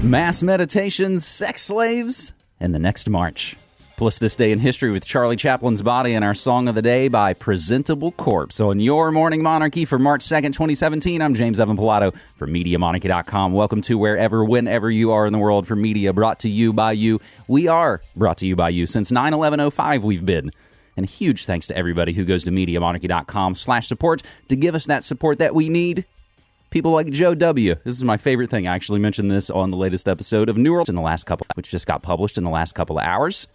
Mass meditations, sex slaves, and the next march. Plus This Day in History with Charlie Chaplin's Body and our Song of the Day by Presentable Corpse. On your Morning Monarchy for March 2nd, 2017, I'm James Evan Pilato for MediaMonarchy.com. Welcome to wherever, whenever you are in the world for media brought to you by you. We are brought to you by you. Since 9/11/05 we've been. And a huge thanks to everybody who goes to MediaMonarchy.com/support to give us that support that we need. People like Joe W. This is my favorite thing. I actually mentioned this on the latest episode of New World which just got published in the last couple of hours.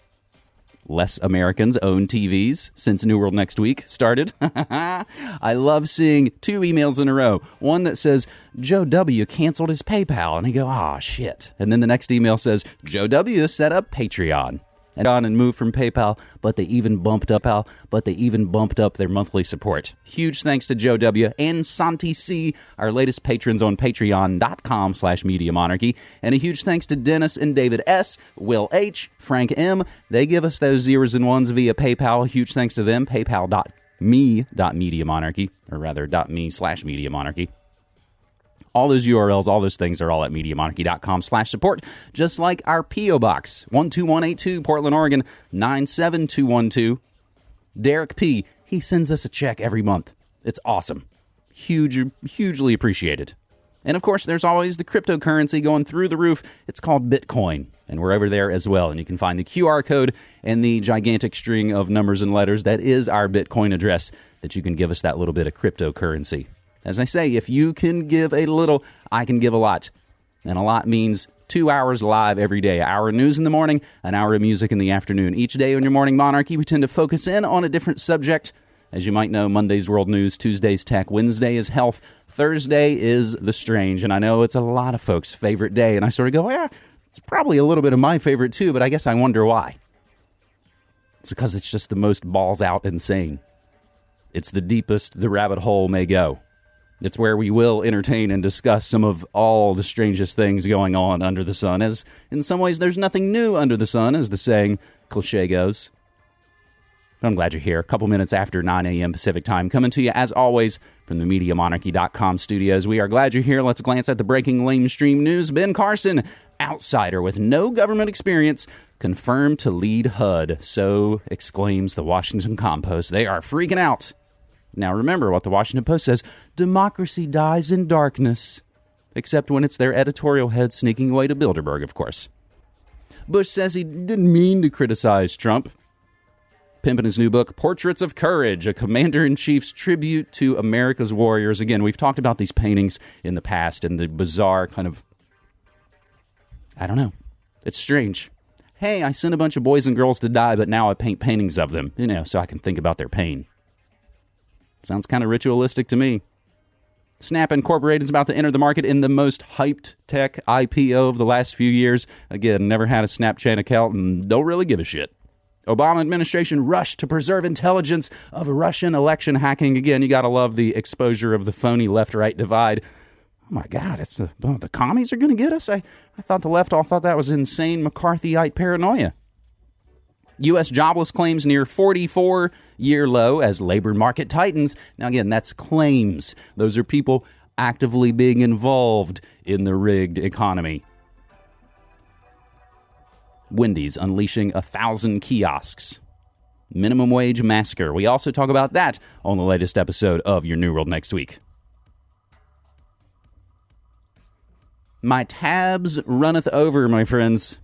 Less Americans own TVs since New World Next Week started. I love seeing 2 emails in a row. One that says, Joe W. canceled his PayPal. And I go, ah, shit. And then the next email says, Joe W. set up Patreon. And moved from PayPal, but they even bumped up their monthly support. Huge thanks to Joe W. and Santi C., our latest patrons on patreon.com/MediaMonarchy. And a huge thanks to Dennis and David S., Will H., Frank M. They give us those zeros and ones via PayPal. Huge thanks to them. PayPal.me.MediaMonarchy, or rather .me/MediaMonarchy. All those URLs, all those things are all at MediaMonarchy.com/support, just like our P.O. Box, 12182, Portland, Oregon, 97212. Derek P., he sends us a check every month. It's awesome. Hugely appreciated. And, of course, there's always the cryptocurrency going through the roof. It's called Bitcoin, and we're over there as well. And you can find the QR code and the gigantic string of numbers and letters that is our Bitcoin address that you can give us that little bit of cryptocurrency. As I say, if you can give a little, I can give a lot. And a lot means 2 hours live every day. An hour of news in the morning, an hour of music in the afternoon. Each day on your Morning Monarchy, we tend to focus in on a different subject. As you might know, Monday's world news, Tuesday's tech, Wednesday is health, Thursday is the strange. And I know it's a lot of folks' favorite day. And I sort of go, yeah, it's probably a little bit of my favorite too, but I guess I wonder why. It's because it's just the most balls out insane. It's the deepest the rabbit hole may go. It's where we will entertain and discuss some of all the strangest things going on under the sun, as in some ways there's nothing new under the sun, as the saying cliche goes. But I'm glad you're here. A couple minutes after 9 a.m. Pacific time, coming to you, as always, from the MediaMonarchy.com studios. We are glad you're here. Let's glance at the breaking lamestream news. Ben Carson, outsider with no government experience, confirmed to lead HUD. So exclaims the Washington Compost. They are freaking out. Now remember what the Washington Post says, democracy dies in darkness, except when it's their editorial head sneaking away to Bilderberg, of course. Bush says he didn't mean to criticize Trump. Pimping his new book, Portraits of Courage, a commander-in-chief's tribute to America's warriors. Again, we've talked about these paintings in the past and the bizarre kind of, I don't know, it's strange. Hey, I sent a bunch of boys and girls to die, but now I paint paintings of them, so I can think about their pain. Sounds kind of ritualistic to me. Snap Incorporated is about to enter the market in the most hyped tech IPO of the last few years. Again, never had a Snapchat account and don't really give a shit. Obama administration rushed to preserve intelligence of Russian election hacking. Again, you got to love the exposure of the phony left-right divide. Oh my God, it's the commies are going to get us? I thought the left all thought that was insane McCarthyite paranoia. U.S. jobless claims near 44-year low as labor market tightens. Now, again, that's claims. Those are people actively being involved in the rigged economy. Wendy's unleashing 1,000 kiosks. Minimum wage massacre. We also talk about that on the latest episode of Your New World Next Week. My tabs runneth over, my friends.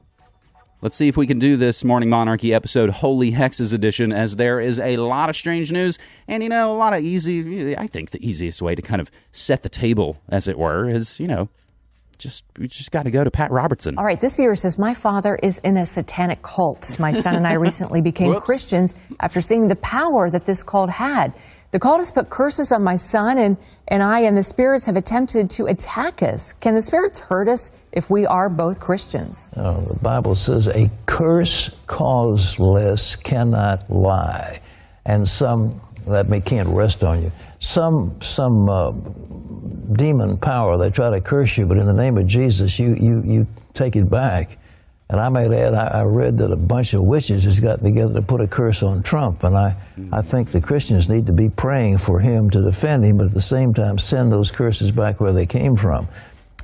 Let's see if we can do this Morning Monarchy episode, Holy Hexes edition, as there is a lot of strange news and, a lot of I think the easiest way to kind of set the table, as it were, is, we just got to go to Pat Robertson. All right, this viewer says, my father is in a satanic cult. My son and I recently became Christians after seeing the power that this cult had. The cult has put curses on my son and I, and the spirits have attempted to attack us. Can the spirits hurt us if we are both Christians? The Bible says a curse causeless cannot lie. And that can't rest on you. Some demon power, they try to curse you, but in the name of Jesus, you take it back. And I might add, I read that a bunch of witches has gotten together to put a curse on Trump. And I think the Christians need to be praying for him to defend him, but at the same time send those curses back where they came from.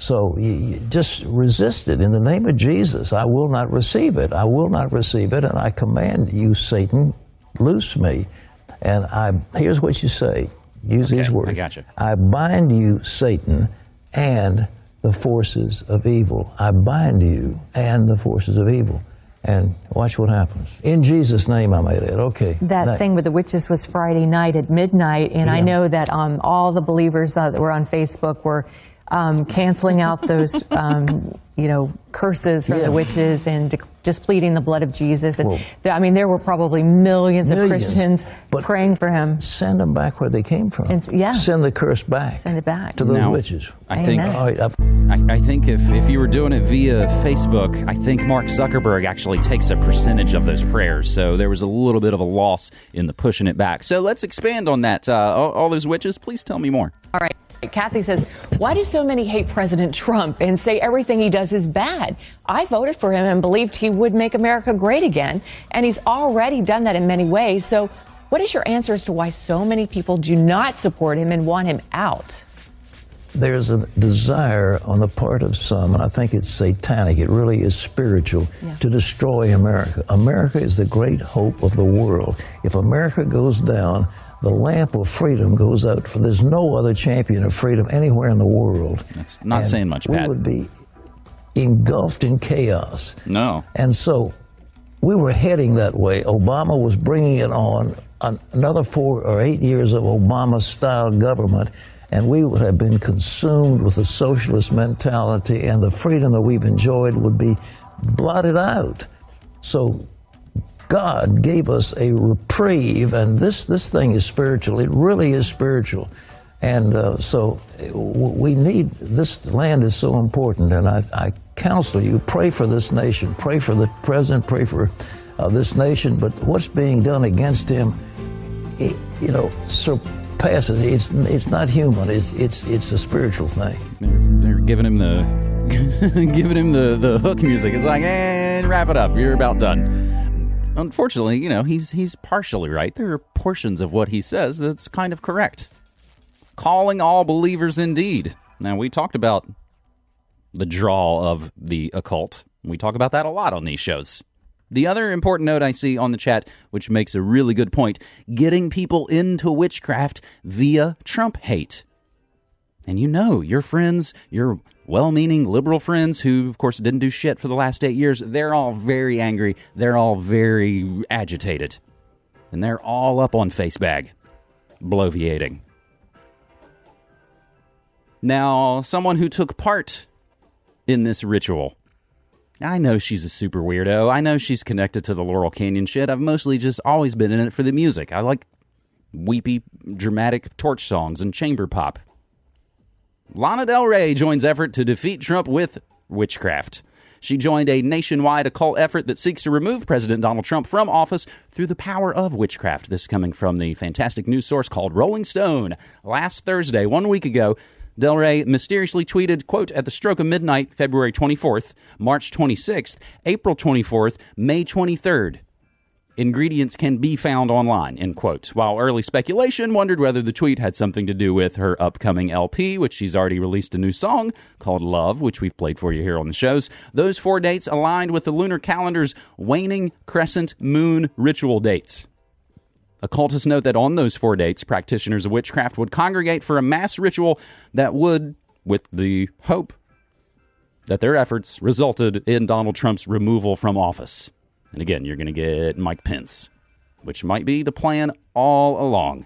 So you just resist it in the name of Jesus. I will not receive it. I will not receive it. And I command you, Satan, loose me. And here's what you say. Use these words. I got you. I bind you, Satan, and the forces of evil. I bind you and the forces of evil. And watch what happens. In Jesus' name, I made it. Okay. That thing with the witches was Friday night at midnight, and I know that all the believers that were on Facebook were canceling out those, curses from the witches and just pleading the blood of Jesus. And there were probably millions of Christians praying for him. Send them back where they came from. Send the curse back. Send it back to those witches. I think. I think if you were doing it via Facebook, I think Mark Zuckerberg actually takes a percentage of those prayers. So there was a little bit of a loss in the pushing it back. So let's expand on that. All those witches, please tell me more. All right. Kathy says, why do so many hate President Trump and say everything he does is bad? I voted for him and believed he would make America great again, and he's already done that in many ways. So what is your answer as to why so many people do not support him and want him out? There's a desire on the part of some, and I think it's satanic, it really is spiritual, to destroy America. America is the great hope of the world. If America goes down, the lamp of freedom goes out, for there's no other champion of freedom anywhere in the world. That's not saying much, Pat. We would be engulfed in chaos. No. And so we were heading that way. Obama was bringing it on, another 4 or 8 years of Obama-style government, and we would have been consumed with the socialist mentality, and the freedom that we've enjoyed would be blotted out. So God gave us a reprieve, and this thing is spiritual. It really is spiritual. And so we need, this land is so important, and I counsel you, pray for this nation, pray for the president, pray for this nation, but what's being done against him, surpasses, it's not human, it's a spiritual thing. They're giving him the the hook music. It's like, and wrap it up, you're about done. Unfortunately, he's partially right. There are portions of what he says that's kind of correct. Calling all believers indeed. Now, we talked about the draw of the occult. We talk about that a lot on these shows. The other important note I see on the chat, which makes a really good point, getting people into witchcraft via Trump hate. And your friends, your well-meaning liberal friends who, of course, didn't do shit for the last 8 years, they're all very angry. They're all very agitated. And they're all up on Facebag, bloviating. Now, someone who took part in this ritual, I know she's a super weirdo. I know she's connected to the Laurel Canyon shit. I've mostly just always been in it for the music. I like weepy, dramatic torch songs and chamber pop. Lana Del Rey joins effort to defeat Trump with witchcraft. She joined a nationwide occult effort that seeks to remove President Donald Trump from office through the power of witchcraft. This coming from the fantastic news source called Rolling Stone. Last Thursday, 1 week ago, Del Rey mysteriously tweeted, quote, at the stroke of midnight, February 24th, March 26th, April 24th, May 23rd. Ingredients can be found online, end quote. While early speculation wondered whether the tweet had something to do with her upcoming LP, which she's already released a new song called Love, which we've played for you here on the shows. Those 4 dates aligned with the lunar calendar's waning crescent moon ritual dates. Occultists note that on those 4 dates, practitioners of witchcraft would congregate for a mass ritual that would, with the hope that their efforts resulted in Donald Trump's removal from office. And again, you're going to get Mike Pence, which might be the plan all along.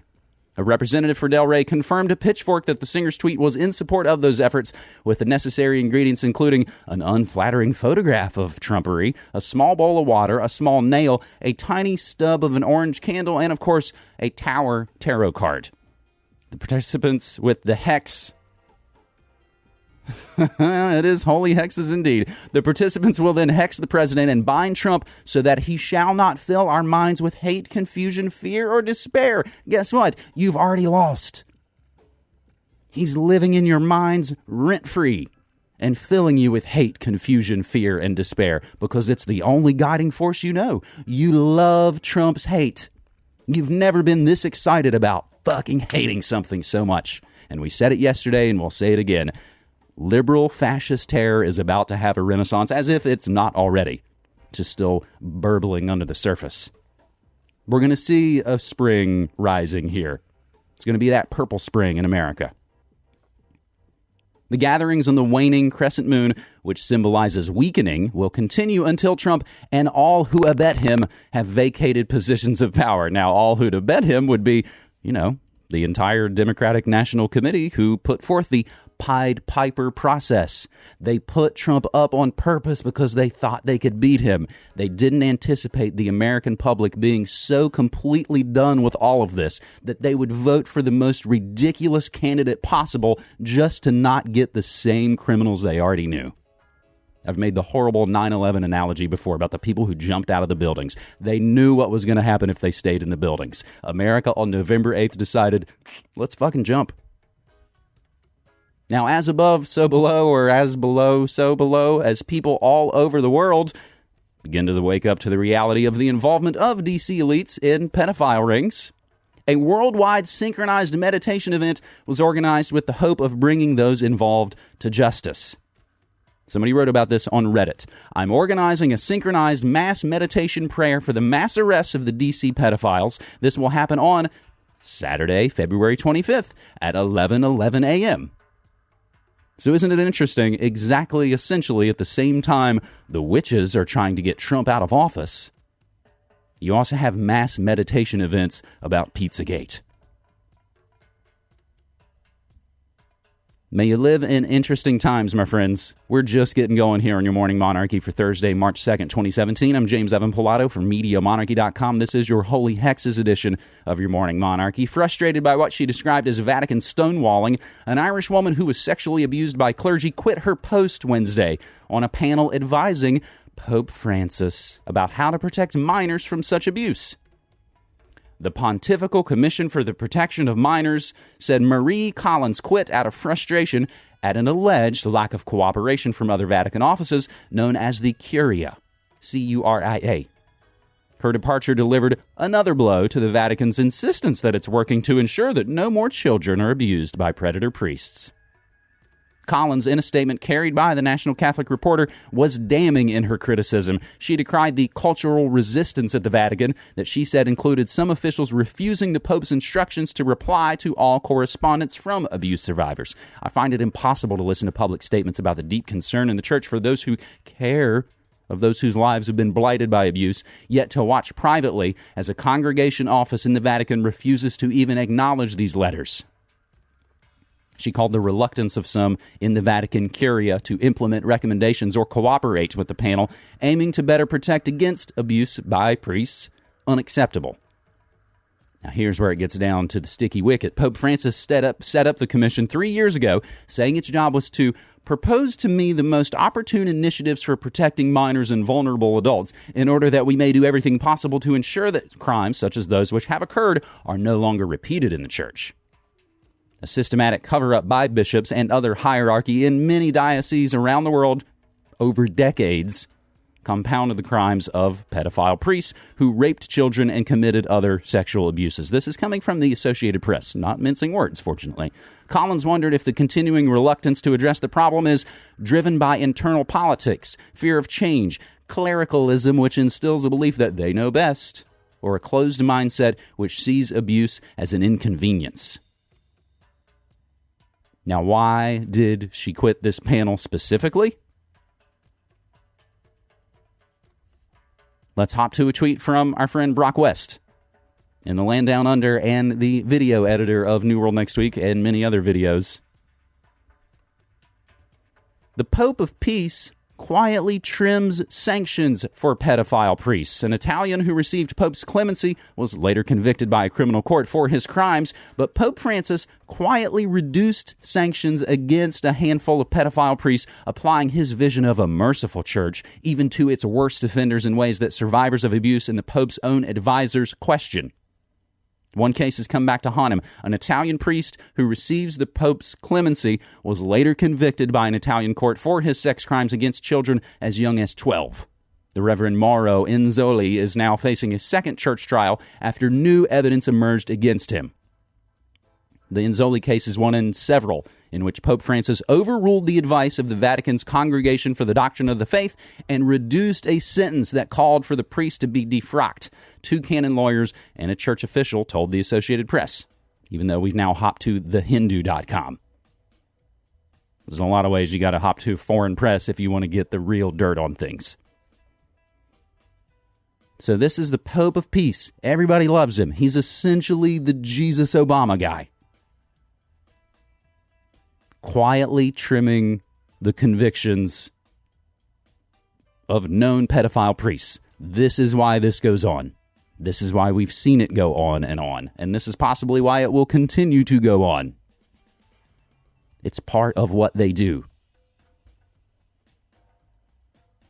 A representative for Del Rey confirmed to Pitchfork that the singer's tweet was in support of those efforts, with the necessary ingredients including an unflattering photograph of Trumpery, a small bowl of water, a small nail, a tiny stub of an orange candle, and, of course, a Tower tarot card. The participants with the hex... It is holy hexes indeed. The participants will then hex the president and bind Trump so that he shall not fill our minds with hate, confusion, fear, or despair. Guess what? You've already lost. He's living in your minds rent-free and filling you with hate, confusion, fear, and despair because it's the only guiding force you know. You love Trump's hate. You've never been this excited about fucking hating something so much. And we said it yesterday and we'll say it again. Liberal fascist terror is about to have a renaissance, as if it's not already, just still burbling under the surface. We're going to see a spring rising here. It's going to be that purple spring in America. The gatherings on the waning crescent moon, which symbolizes weakening, will continue until Trump and all who abet him have vacated positions of power. Now, all who'd abet him would be, the entire Democratic National Committee who put forth the Pied Piper process. They put Trump up on purpose because they thought they could beat him. They didn't anticipate the American public being so completely done with all of this that they would vote for the most ridiculous candidate possible just to not get the same criminals they already knew. I've made the horrible 9/11 analogy before about the people who jumped out of the buildings. They knew what was going to happen if they stayed in the buildings. America on November 8th decided, let's fucking jump. Now, as above, so below, or as below, so below, as people all over the world begin to wake up to the reality of the involvement of DC elites in pedophile rings, a worldwide synchronized meditation event was organized with the hope of bringing those involved to justice. Somebody wrote about this on Reddit. I'm organizing a synchronized mass meditation prayer for the mass arrests of the DC pedophiles. This will happen on Saturday, February 25th at 11:11 a.m. So isn't it interesting, essentially at the same time the witches are trying to get Trump out of office, you also have mass meditation events about Pizzagate. May you live in interesting times, my friends. We're just getting going here on your Morning Monarchy for Thursday, March 2nd, 2017. I'm James Evan Pilato from MediaMonarchy.com. This is your Holy Hexes edition of your Morning Monarchy. Frustrated by what she described as Vatican stonewalling, an Irish woman who was sexually abused by clergy quit her post Wednesday on a panel advising Pope Francis about how to protect minors from such abuse. The Pontifical Commission for the Protection of Minors said Marie Collins quit out of frustration at an alleged lack of cooperation from other Vatican offices known as the Curia, C-U-R-I-A. Her departure delivered another blow to the Vatican's insistence that it's working to ensure that no more children are abused by predator priests. Collins, in a statement carried by the National Catholic Reporter, was damning in her criticism. She decried the cultural resistance at the Vatican that she said included some officials refusing the Pope's instructions to reply to all correspondence from abuse survivors. I find it impossible to listen to public statements about the deep concern in the Church for those who care of those whose lives have been blighted by abuse, yet to watch privately as a congregation office in the Vatican refuses to even acknowledge these letters. She called the reluctance of some in the Vatican Curia to implement recommendations or cooperate with the panel aiming to better protect against abuse by priests unacceptable. Now, here's where it gets down to the sticky wicket. Pope Francis set up the commission 3 years ago, saying its job was to propose to me the most opportune initiatives for protecting minors and vulnerable adults in order that we may do everything possible to ensure that crimes such as those which have occurred are no longer repeated in the Church. A systematic cover-up by bishops and other hierarchy in many dioceses around the world over decades compounded the crimes of pedophile priests who raped children and committed other sexual abuses. This is coming from the Associated Press, not mincing words, fortunately. Collins wondered if the continuing reluctance to address the problem is driven by internal politics, fear of change, clericalism, which instills a belief that they know best, or a closed mindset which sees abuse as an inconvenience. Now, why did she quit this panel specifically? Let's hop to a tweet from our friend Brock West in the Land Down Under and the video editor of New World Next Week and many other videos. The Pope of Peace quietly trims sanctions for pedophile priests. An Italian who received Pope's clemency was later convicted by a criminal court for his crimes, but Pope Francis quietly reduced sanctions against a handful of pedophile priests, applying his vision of a merciful church even to its worst offenders in ways that survivors of abuse and the Pope's own advisors question. One case has come back to haunt him. An Italian priest who receives the Pope's clemency was later convicted by an Italian court for his sex crimes against children as young as 12. The Reverend Mauro Enzoli is now facing a second church trial after new evidence emerged against him. The Enzoli case is one in several in which Pope Francis overruled the advice of the Vatican's Congregation for the Doctrine of the Faith and reduced a sentence that called for the priest to be defrocked. 2 canon lawyers and a church official told the Associated Press, even though we've now hopped to thehindu.com. There's a lot of ways you got to hop to foreign press if you want to get the real dirt on things. So this is the Pope of Peace. Everybody loves him. He's essentially the Jesus Obama guy. Quietly trimming the convictions of known pedophile priests. This is why this goes on. This is why we've seen it go on. And this is possibly why it will continue to go on. It's part of what they do.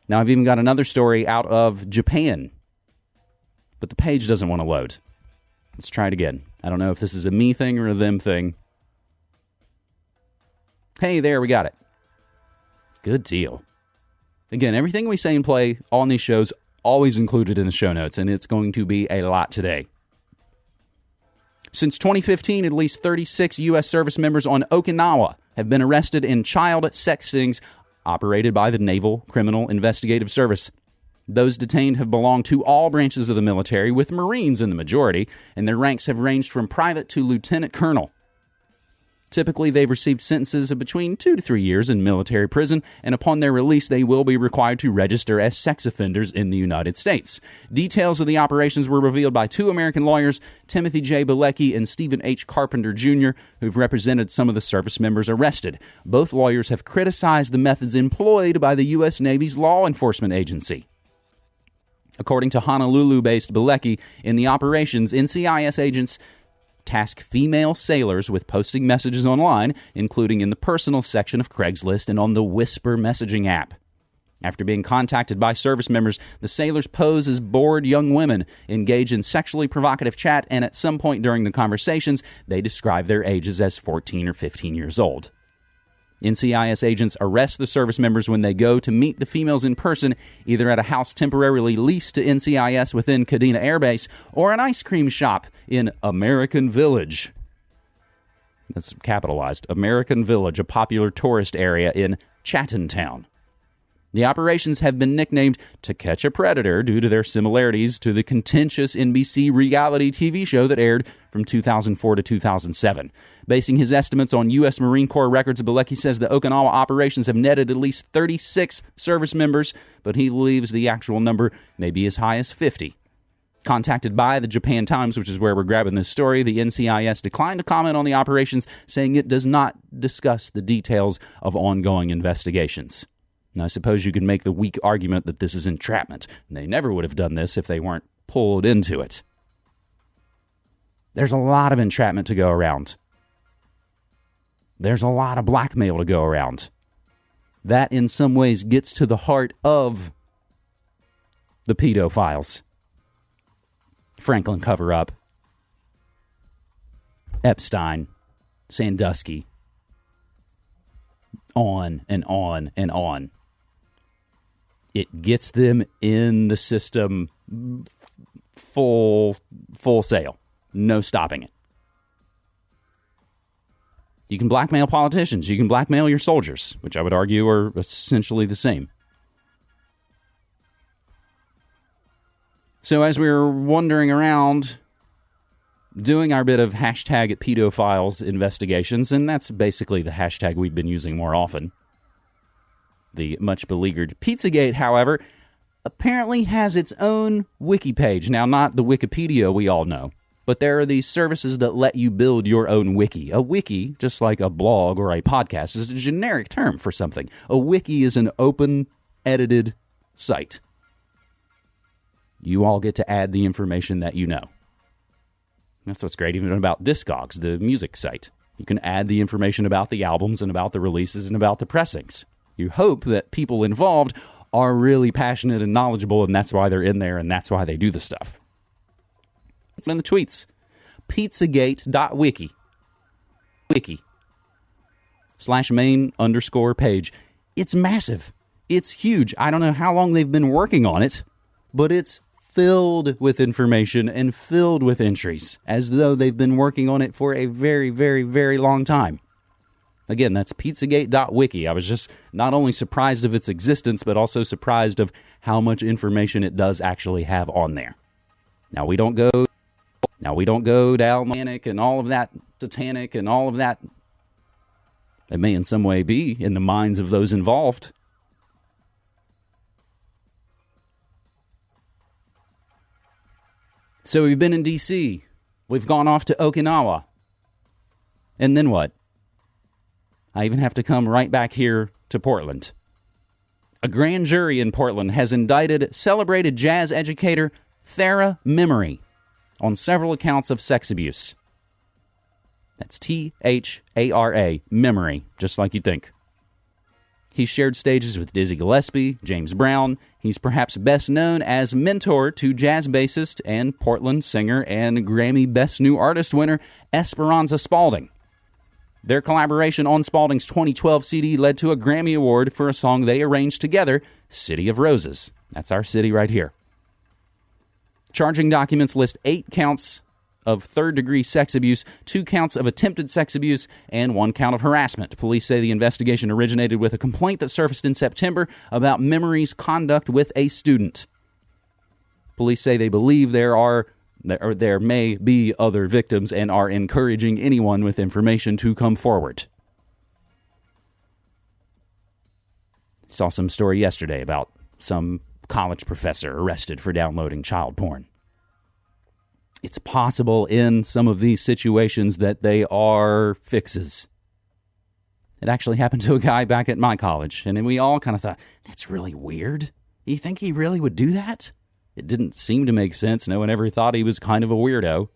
Now, I've even got another story out of Japan, but the page doesn't want to load. Let's try it again. I don't know if this is a me thing or a them thing. Hey, there, we got it. Good deal. Again, everything we say and play on these shows, always included in the show notes, and it's going to be a lot today. Since 2015, at least 36 U.S. service members on Okinawa have been arrested in child sex stings operated by the Naval Criminal Investigative Service. Those detained have belonged to all branches of the military, with Marines in the majority, and their ranks have ranged from private to lieutenant colonel. Typically, they've received sentences of between 2 to 3 years in military prison, and upon their release, they will be required to register as sex offenders in the United States. Details of the operations were revealed by 2 American lawyers, Timothy J. Bilecki and Stephen H. Carpenter, Jr., who've represented some of the service members arrested. Both lawyers have criticized the methods employed by the U.S. Navy's law enforcement agency. According to Honolulu-based Bilecki, in the operations, NCIS agents task female sailors with posting messages online, including in the personal section of Craigslist and on the Whisper messaging app. After being contacted by service members, the sailors pose as bored young women, engage in sexually provocative chat, and at some point during the conversations, they describe their ages as 14 or 15 years old. NCIS agents arrest the service members when they go to meet the females in person, either at a house temporarily leased to NCIS within Kadena Air Base or an ice cream shop in American Village. That's capitalized. American Village, a popular tourist area in Chattantown. The operations have been nicknamed To Catch a Predator due to their similarities to the contentious NBC reality TV show that aired from 2004 to 2007. Basing his estimates on U.S. Marine Corps records, Bilecki says the Okinawa operations have netted at least 36 service members, but he believes the actual number may be as high as 50. Contacted by the Japan Times, which is where we're grabbing this story, the NCIS declined to comment on the operations, saying it does not discuss the details of ongoing investigations. Now, I suppose you could make the weak argument that this is entrapment, and they never would have done this if they weren't pulled into it. There's a lot of entrapment to go around. There's a lot of blackmail to go around. That, in some ways, gets to the heart of the pedophiles. Franklin cover-up, Epstein, Sandusky, on and on and on. It gets them in the system full sail. No stopping it. You can blackmail politicians. You can blackmail your soldiers, which I would argue are essentially the same. So as we were wandering around doing our bit of hashtag pedophiles investigations, and that's basically the hashtag we've been using more often, the much beleaguered Pizzagate, however, apparently has its own wiki page. Now, not the Wikipedia we all know, but there are these services that let you build your own wiki. A wiki, just like a blog or a podcast, is a generic term for something. A wiki is an open, edited site. You all get to add the information that you know. That's what's great even about Discogs, the music site. You can add the information about the albums and about the releases and about the pressings. You hope that people involved are really passionate and knowledgeable, and that's why they're in there, and that's why they do the stuff. It's in the tweets. Pizzagate.wiki. /main_page. It's massive. It's huge. I don't know how long they've been working on it, but it's filled with information and filled with entries, as though they've been working on it for a very, very, very long time. Again, that's pizzagate.wiki. I was just not only surprised of its existence, but also surprised of how much information it does actually have on there. Now we don't go down satanic and all of that. It may in some way be in the minds of those involved. So we've been in D.C. We've gone off to Okinawa. And then what? I even have to come right back here to Portland. A grand jury in Portland has indicted celebrated jazz educator Thara Memory on several accounts of sex abuse. That's Thara, Memory, just like you'd think. He shared stages with Dizzy Gillespie, James Brown. He's perhaps best known as mentor to jazz bassist and Portland singer and Grammy Best New Artist winner Esperanza Spalding. Their collaboration on Spalding's 2012 CD led to a Grammy Award for a song they arranged together, City of Roses. That's our city right here. Charging documents list 8 counts of third-degree sex abuse, 2 counts of attempted sex abuse, and 1 count of harassment. Police say the investigation originated with a complaint that surfaced in September about Memory's conduct with a student. Police say they believe there may be other victims and are encouraging anyone with information to come forward. Saw some story yesterday about some college professor arrested for downloading child porn. It's possible in some of these situations that they are fixes. It actually happened to a guy back at my college, and we all kind of thought, that's really weird. You think he really would do that? It didn't seem to make sense. No one ever thought he was kind of a weirdo.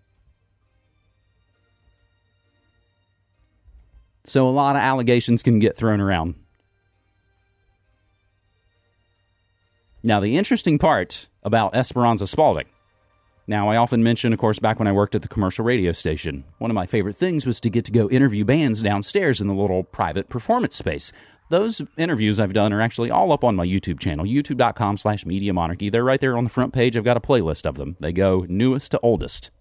So a lot of allegations can get thrown around. Now, the interesting part about Esperanza Spalding. Now, I often mention, of course, back when I worked at the commercial radio station, one of my favorite things was to get to go interview bands downstairs in the little private performance space. Those interviews I've done are actually all up on my YouTube channel, youtube.com/Media Monarchy. They're right there on the front page. I've got a playlist of them. They go newest to oldest.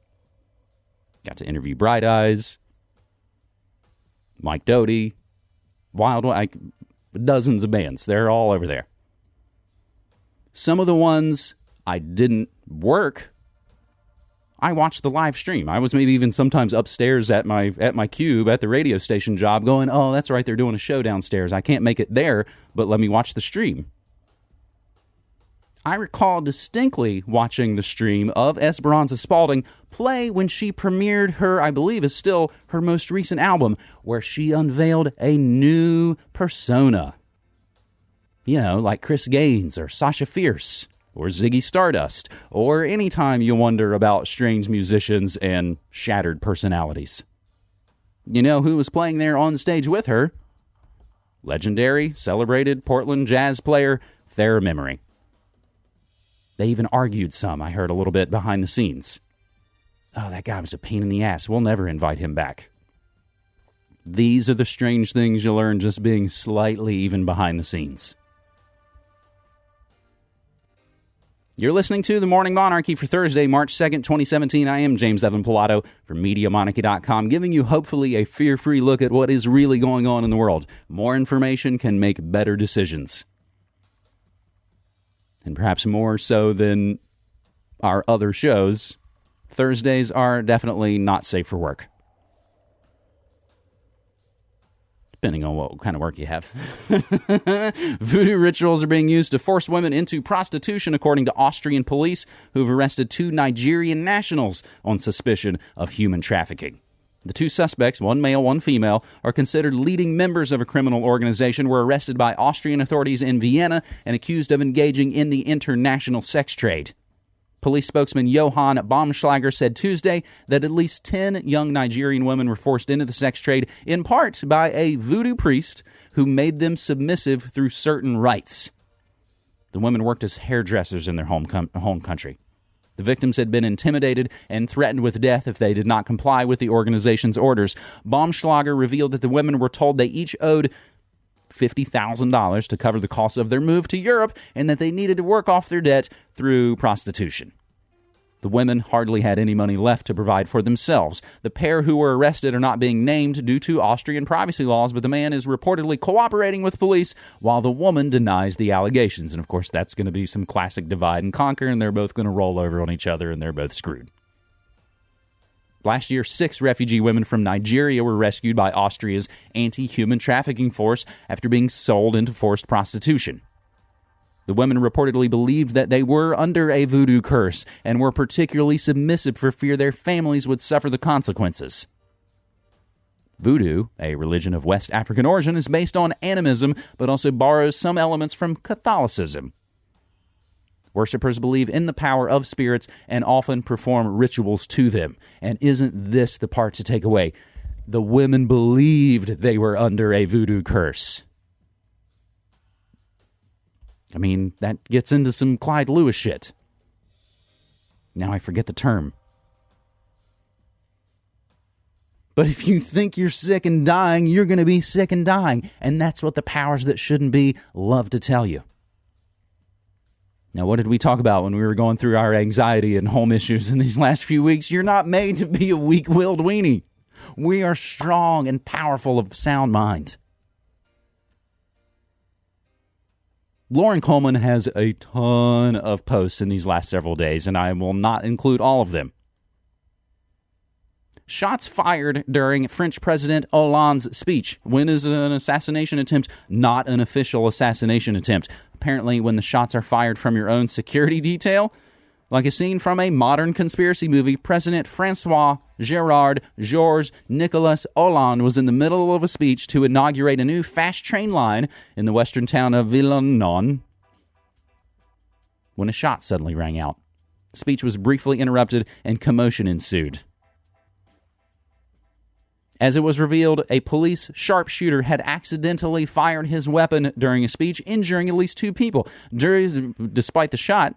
Got to interview Bright Eyes, Mike Doty, dozens of bands. They're all over there. Some of the ones I didn't work, I watched the live stream. I was maybe even sometimes upstairs at my cube at the radio station job going, oh, that's right, they're doing a show downstairs. I can't make it there, but let me watch the stream. I recall distinctly watching the stream of Esperanza Spalding play when she premiered her, I believe is still her most recent album, where she unveiled a new persona. You know, like Chris Gaines or Sasha Fierce or Ziggy Stardust, or anytime you wonder about strange musicians and shattered personalities. You know who was playing there on stage with her? Legendary, celebrated Portland jazz player Thara Memory. They even argued some, I heard a little bit behind the scenes. Oh, that guy was a pain in the ass. We'll never invite him back. These are the strange things you learn just being slightly even behind the scenes. You're listening to The Morning Monarchy for Thursday, March 2nd, 2017. I am James Evan Pilato from MediaMonarchy.com, giving you hopefully a fear-free look at what is really going on in the world. More information can make better decisions. And perhaps more so than our other shows, Thursdays are definitely not safe for work. Depending on what kind of work you have. Voodoo rituals are being used to force women into prostitution, according to Austrian police, who've arrested 2 Nigerian nationals on suspicion of human trafficking. The 2 suspects, one male, one female, are considered leading members of a criminal organization, were arrested by Austrian authorities in Vienna and accused of engaging in the international sex trade. Police spokesman Johann Baumschlager said Tuesday that at least 10 young Nigerian women were forced into the sex trade, in part by a voodoo priest who made them submissive through certain rites. The women worked as hairdressers in their home country. The victims had been intimidated and threatened with death if they did not comply with the organization's orders. Baumschlager revealed that the women were told they each owed $50,000 to cover the cost of their move to Europe and that they needed to work off their debt through prostitution. The women hardly had any money left to provide for themselves. The pair who were arrested are not being named due to Austrian privacy laws, but the man is reportedly cooperating with police while the woman denies the allegations. And, of course, that's going to be some classic divide and conquer, and they're both going to roll over on each other, and they're both screwed. Last year, 6 refugee women from Nigeria were rescued by Austria's anti-human trafficking force after being sold into forced prostitution. The women reportedly believed that they were under a voodoo curse and were particularly submissive for fear their families would suffer the consequences. Voodoo, a religion of West African origin, is based on animism, but also borrows some elements from Catholicism. Worshippers believe in the power of spirits and often perform rituals to them. And isn't this the part to take away? The women believed they were under a voodoo curse. I mean, that gets into some Clyde Lewis shit. Now I forget the term. But if you think you're sick and dying, you're going to be sick and dying. And that's what the powers that shouldn't be love to tell you. Now, what did we talk about when we were going through our anxiety and home issues in these last few weeks? You're not made to be a weak-willed weenie. We are strong and powerful of sound minds. Lauren Coleman has a ton of posts in these last several days, and I will not include all of them. Shots fired during French President Hollande's speech. When is an assassination attempt not an official assassination attempt? Apparently, when the shots are fired from your own security detail, like a scene from a modern conspiracy movie, President Francois Gerard Georges Nicolas Hollande was in the middle of a speech to inaugurate a new fast train line in the western town of Villeneuve when a shot suddenly rang out. The speech was briefly interrupted and commotion ensued. As it was revealed, a police sharpshooter had accidentally fired his weapon during a speech, injuring at least 2 people. Despite the shot,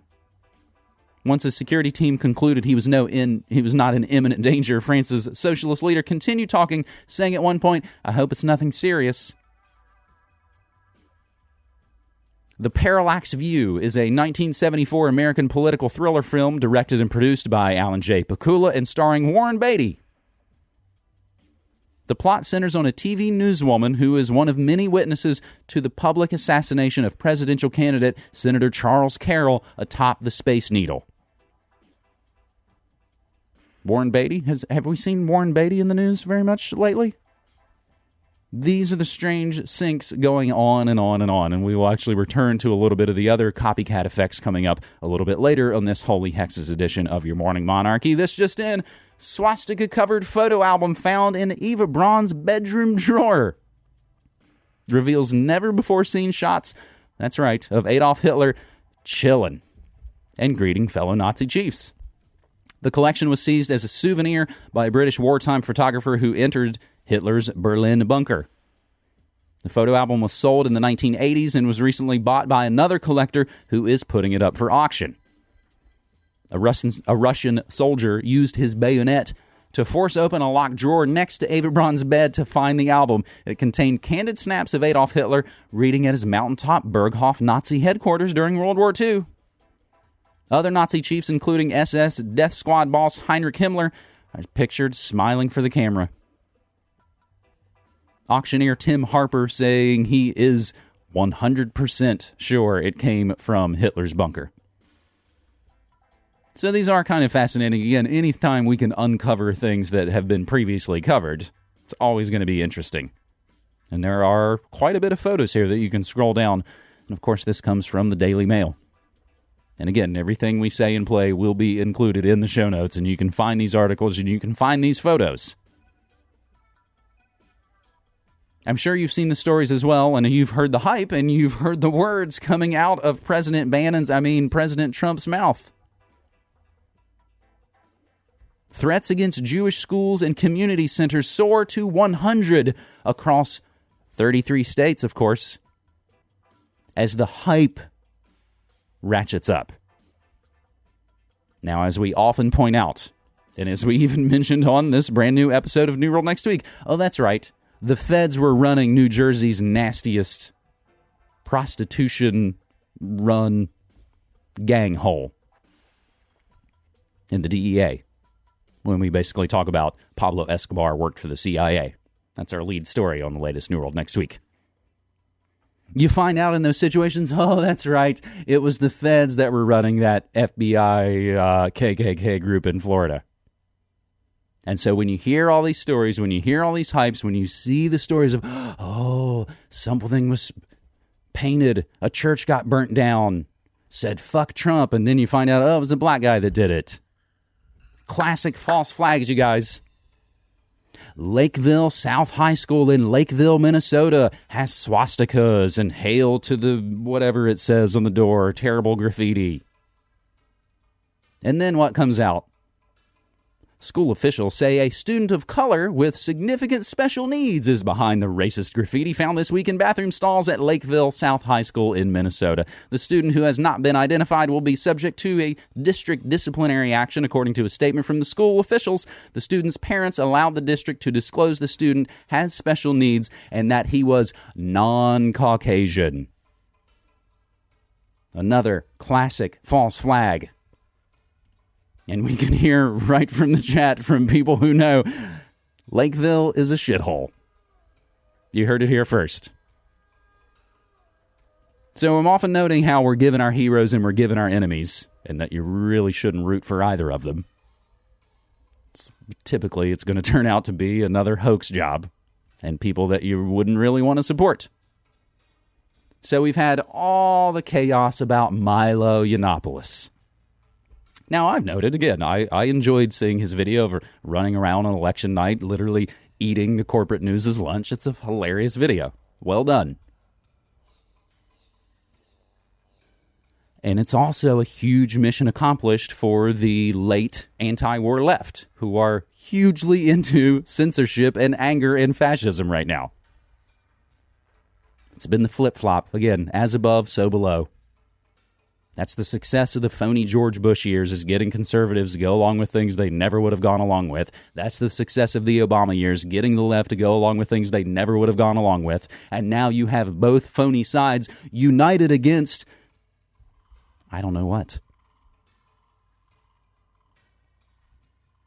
once a security team concluded he was not in imminent danger, France's socialist leader continued talking, saying at one point, "I hope it's nothing serious." The Parallax View is a 1974 American political thriller film directed and produced by Alan J. Pakula and starring Warren Beatty. The plot centers on a TV newswoman who is one of many witnesses to the public assassination of presidential candidate Senator Charles Carroll atop the Space Needle. Warren Beatty? Have we seen Warren Beatty in the news very much lately? These are the strange syncs going on and on and on, and we will actually return to a little bit of the other copycat effects coming up a little bit later on this Holy Hexes edition of Your Morning Monarchy. This just in, swastika-covered photo album found in Eva Braun's bedroom drawer reveals never-before-seen shots, that's right, of Adolf Hitler chilling and greeting fellow Nazi chiefs. The collection was seized as a souvenir by a British wartime photographer who entered Hitler's Berlin bunker. The photo album was sold in the 1980s and was recently bought by another collector who is putting it up for auction. A Russian soldier used his bayonet to force open a locked drawer next to Eva Braun's bed to find the album. It contained candid snaps of Adolf Hitler reading at his mountaintop Berghof Nazi headquarters during World War II. Other Nazi chiefs, including SS Death Squad boss Heinrich Himmler, are pictured smiling for the camera. Auctioneer Tim Harper saying he is 100% sure it came from Hitler's bunker. So these are kind of fascinating. Again, anytime we can uncover things that have been previously covered, it's always going to be interesting. And there are quite a bit of photos here that you can scroll down. And of course, this comes from the Daily Mail. And again, everything we say and play will be included in the show notes, and you can find these articles and you can find these photos. I'm sure you've seen the stories as well, and you've heard the hype, and you've heard the words coming out of President Trump's mouth. Threats against Jewish schools and community centers soar to 100 across 33 states, of course, as the hype ratchets up. Now, as we often point out, and as we even mentioned on this brand new episode of New World Next Week, oh, that's right, the feds were running New Jersey's nastiest prostitution-run gang hole. in the DEA, when we basically talk about Pablo Escobar worked for the CIA. That's our lead story on the latest New World next week. You find out in those situations, oh, that's right, it was the feds that were running that FBI KKK group in Florida. And so when you hear all these stories, when you hear all these hypes, when you see the stories of, oh, something was painted, a church got burnt down, said fuck Trump, and then you find out, oh, it was a black guy that did it. Classic false flags, you guys. Lakeville South High School in Lakeville, Minnesota has swastikas and hail to the whatever it says on the door, terrible graffiti. And then what comes out? School officials say a student of color with significant special needs is behind the racist graffiti found this week in bathroom stalls at Lakeville South High School in Minnesota. The student, who has not been identified, will be subject to a district disciplinary action, according to a statement from the school officials. The student's parents allowed the district to disclose the student has special needs and that he was non-Caucasian. Another classic false flag. And we can hear right from the chat from people who know Lakeville is a shithole. You heard it here first. So I'm often noting how we're given our heroes and we're given our enemies, and that you really shouldn't root for either of them. Typically, it's going to turn out to be another hoax job and people that you wouldn't really want to support. So we've had all the chaos about Milo Yiannopoulos. Now, I've noted, again, I enjoyed seeing his video of running around on election night, literally eating the corporate news' lunch. It's a hilarious video. Well done. And it's also a huge mission accomplished for the late anti-war left, who are hugely into censorship and anger and fascism right now. It's been the flip-flop. Again, as above, so below. That's the success of the phony George Bush years, is getting conservatives to go along with things they never would have gone along with. That's the success of the Obama years, getting the left to go along with things they never would have gone along with. And now you have both phony sides united against, I don't know what.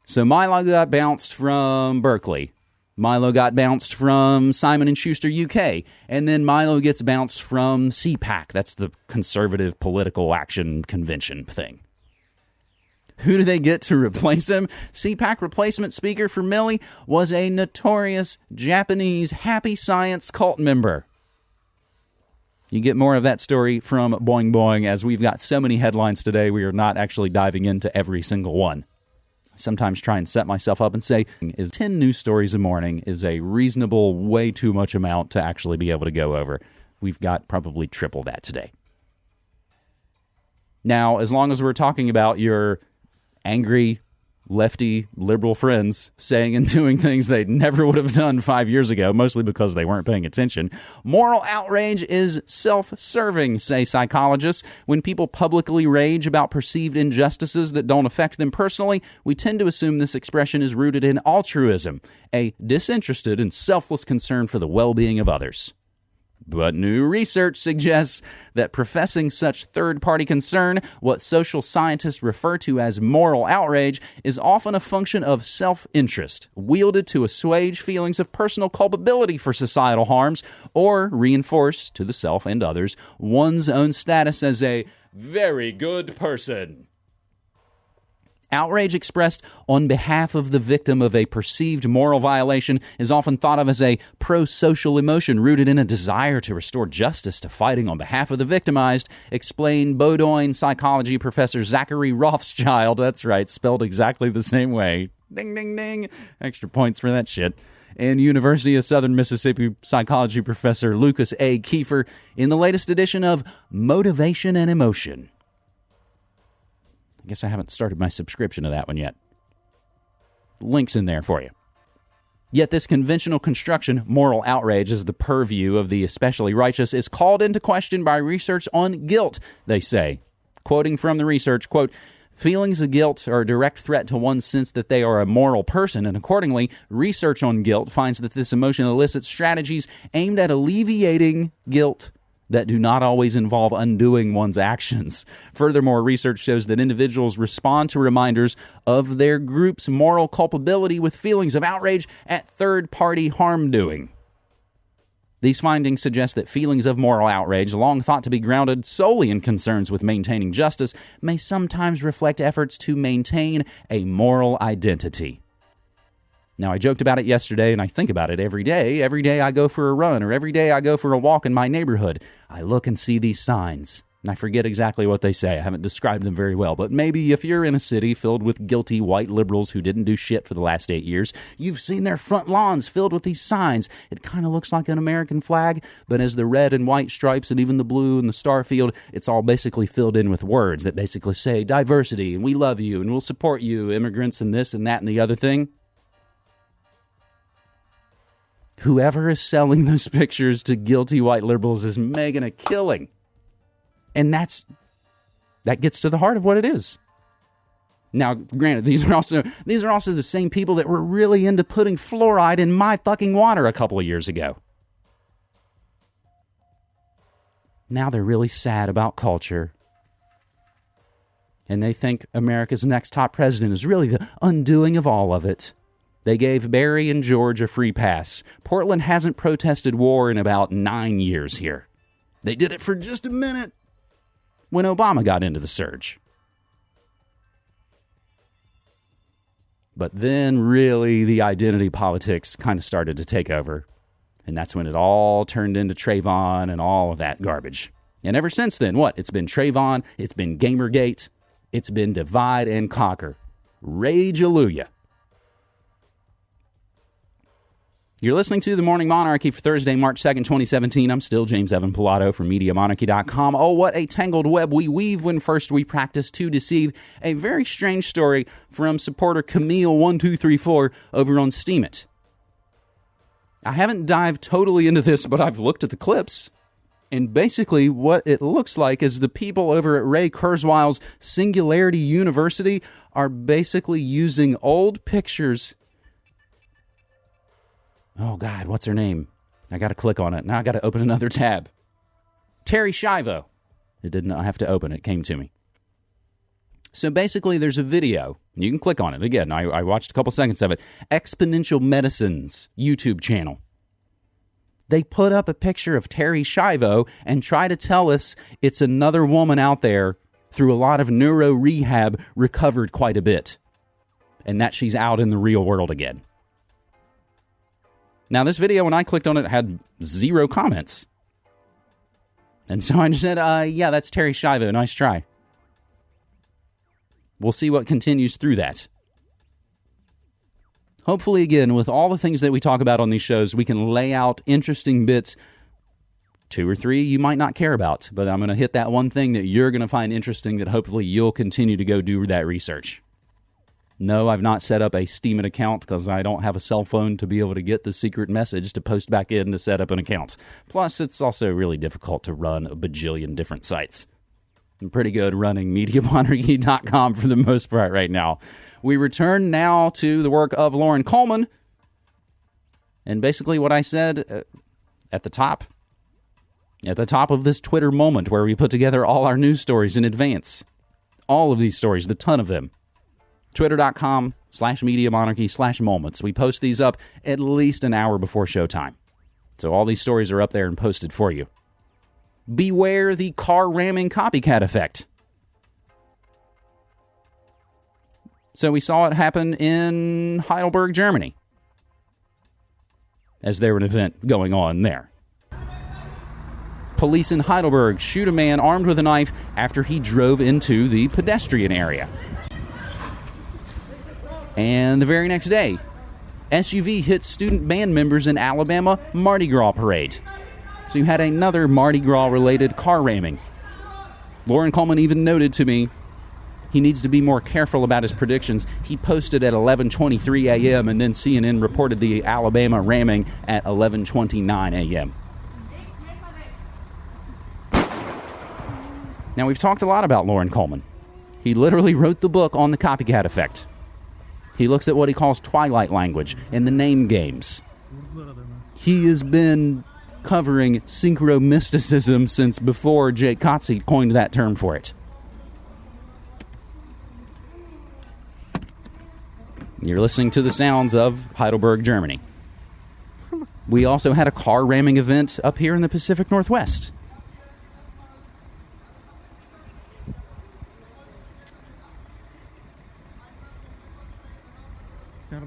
So Milo got bounced from Berkeley. Milo got bounced from Simon & Schuster UK, and then Milo gets bounced from CPAC. That's the Conservative Political Action Convention thing. Who do they get to replace him? CPAC replacement speaker for Millie was a notorious Japanese happy science cult member. You get more of that story from Boing Boing, as we've got so many headlines today, we are not actually diving into every single one. Sometimes try and set myself up and say, is 10 news stories a morning is a reasonable, way too much amount to actually be able to go over. We've got probably triple that today. Now, as long as we're talking about your angry, lefty, liberal friends saying and doing things they never would have done 5 years ago, mostly because they weren't paying attention, moral outrage is self-serving, say psychologists. When people publicly rage about perceived injustices that don't affect them personally, we tend to assume this expression is rooted in altruism, a disinterested and selfless concern for the well-being of others. But new research suggests that professing such third-party concern, what social scientists refer to as moral outrage, is often a function of self-interest, wielded to assuage feelings of personal culpability for societal harms, or reinforce, to the self and others, one's own status as a very good person. Outrage expressed on behalf of the victim of a perceived moral violation is often thought of as a pro-social emotion rooted in a desire to restore justice to fighting on behalf of the victimized, explained Bowdoin psychology professor Zachary Rothschild. That's right, spelled exactly the same way. Ding, ding, ding. Extra points for that shit. And University of Southern Mississippi psychology professor Lucas A. Kiefer in the latest edition of Motivation and Emotion. I guess I haven't started my subscription to that one yet. Links in there for you. Yet this conventional construction, moral outrage, as the purview of the especially righteous, is called into question by research on guilt, they say. Quoting from the research, quote, feelings of guilt are a direct threat to one's sense that they are a moral person, and accordingly, research on guilt finds that this emotion elicits strategies aimed at alleviating guilt, that do not always involve undoing one's actions. Furthermore, research shows that individuals respond to reminders of their group's moral culpability with feelings of outrage at third-party harm doing. These findings suggest that feelings of moral outrage, long thought to be grounded solely in concerns with maintaining justice, may sometimes reflect efforts to maintain a moral identity. Now, I joked about it yesterday, and I think about it every day. Every day I go for a run, or every day I go for a walk in my neighborhood. I look and see these signs, and I forget exactly what they say. I haven't described them very well, but maybe if you're in a city filled with guilty white liberals who didn't do shit for the last 8 years, you've seen their front lawns filled with these signs. It kind of looks like an American flag, but as the red and white stripes and even the blue and the star field, it's all basically filled in with words that basically say diversity, and we love you, and we'll support you, immigrants, and this and that and the other thing. Whoever is selling those pictures to guilty white liberals is making a killing. And that gets to the heart of what it is. Now, granted, these are also the same people that were really into putting fluoride in my fucking water a couple of years ago. Now they're really sad about culture. And they think America's next top president is really the undoing of all of it. They gave Barry and George a free pass. Portland hasn't protested war in about 9 years here. They did it for just a minute when Obama got into the surge. But then really the identity politics kind of started to take over. And that's when it all turned into Trayvon and all of that garbage. And ever since then, what? It's been Trayvon, it's been Gamergate, it's been divide and conquer. Rage-alleluia. You're listening to The Morning Monarchy for Thursday, March 2nd, 2017. I'm still James Evan Pilato from MediaMonarchy.com. Oh, what a tangled web we weave when first we practice to deceive. A very strange story from supporter Camille1234 over on Steemit. I haven't dived totally into this, but I've looked at the clips. And basically what it looks like is the people over at Ray Kurzweil's Singularity University are basically using old pictures. Oh, God, what's her name? I got to click on it. Now I got to open another tab. Terry Schiavo. It did not have to open. It came to me. So basically, there's a video. And you can click on it. Again, I watched a couple seconds of it. Exponential Medicine's YouTube channel. They put up a picture of Terry Schiavo and try to tell us it's another woman out there through a lot of neuro rehab, recovered quite a bit. And that she's out in the real world again. Now, this video, when I clicked on it, had 0 comments. And so I just said, yeah, that's Terry Schiavo. Nice try. We'll see what continues through that. Hopefully, again, with all the things that we talk about on these shows, we can lay out interesting bits. 2 or 3 you might not care about, but I'm going to hit that one thing that you're going to find interesting that hopefully you'll continue to go do that research. No, I've not set up a Steemit account because I don't have a cell phone to be able to get the secret message to post back in to set up an account. Plus, it's also really difficult to run a bajillion different sites. I'm pretty good running MediaMonarchy.com for the most part right now. We return now to the work of Lauren Coleman. And basically what I said at the top of this Twitter moment where we put together all our news stories in advance. All of these stories, the ton of them. Twitter.com/MediaMonarchy/moments. We post these up at least an hour before showtime. So all these stories are up there and posted for you. Beware the car ramming copycat effect. So we saw it happen in Heidelberg, Germany, as there was an event going on there. Police in Heidelberg shoot a man armed with a knife after he drove into the pedestrian area. And the very next day, SUV hits student band members in Alabama Mardi Gras parade. So you had another Mardi Gras-related car ramming. Lauren Coleman even noted to me he needs to be more careful about his predictions. He posted at 11:23 a.m. and then CNN reported the Alabama ramming at 11:29 a.m. Now, we've talked a lot about Lauren Coleman. He literally wrote the book on the copycat effect. He looks at what he calls twilight language and the name games. He has been covering synchromysticism since before Jake Kotze coined that term for it. You're listening to the sounds of Heidelberg, Germany. We also had a car ramming event up here in the Pacific Northwest.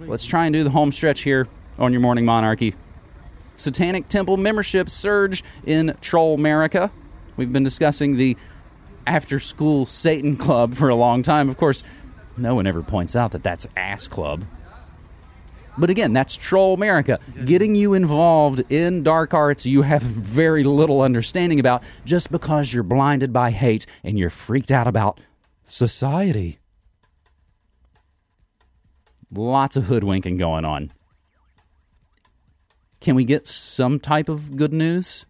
Let's try and do the home stretch here on your Morning Monarchy. Satanic Temple membership surge in Troll America. We've been discussing the after-school Satan Club for a long time. Of course, no one ever points out that that's Ass Club. But again, that's Troll America, getting you involved in dark arts you have very little understanding about just because you're blinded by hate and you're freaked out about society. Lots of hoodwinking going on. Can we get some type of good news?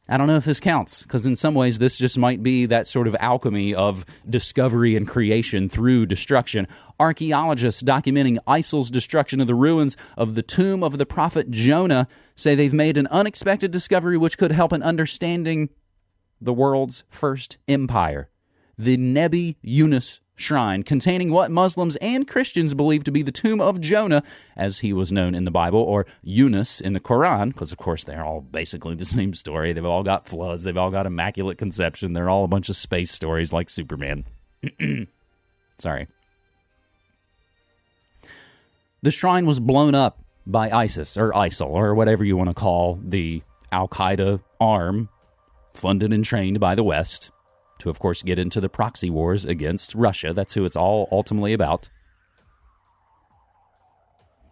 I don't know if this counts, because in some ways this just might be that sort of alchemy of discovery and creation through destruction. Archaeologists documenting ISIL's destruction of the ruins of the tomb of the prophet Jonah say they've made an unexpected discovery which could help in understanding the world's first empire. The Nebi Yunus shrine, containing what Muslims and Christians believe to be the tomb of Jonah, as he was known in the Bible, or Yunus in the Quran, because of course they're all basically the same story. They've all got floods, they've all got immaculate conception, they're all a bunch of space stories like Superman. Sorry. The shrine was blown up by ISIS, or ISIL, or whatever you want to call the Al-Qaeda arm, funded and trained by the West, to, of course, get into the proxy wars against Russia. That's who it's all ultimately about.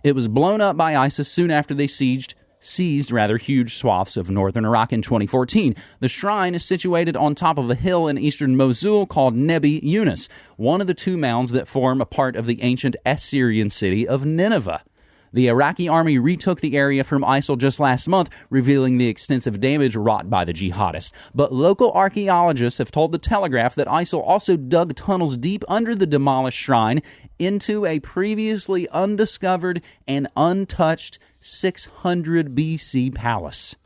It was blown up by ISIS soon after they seized huge swaths of northern Iraq in 2014. The shrine is situated on top of a hill in eastern Mosul called Nebi Yunus, one of the two mounds that form a part of the ancient Assyrian city of Nineveh. The Iraqi army retook the area from ISIL just last month, revealing the extensive damage wrought by the jihadists. But local archaeologists have told The Telegraph that ISIL also dug tunnels deep under the demolished shrine into a previously undiscovered and untouched 600 BC palace.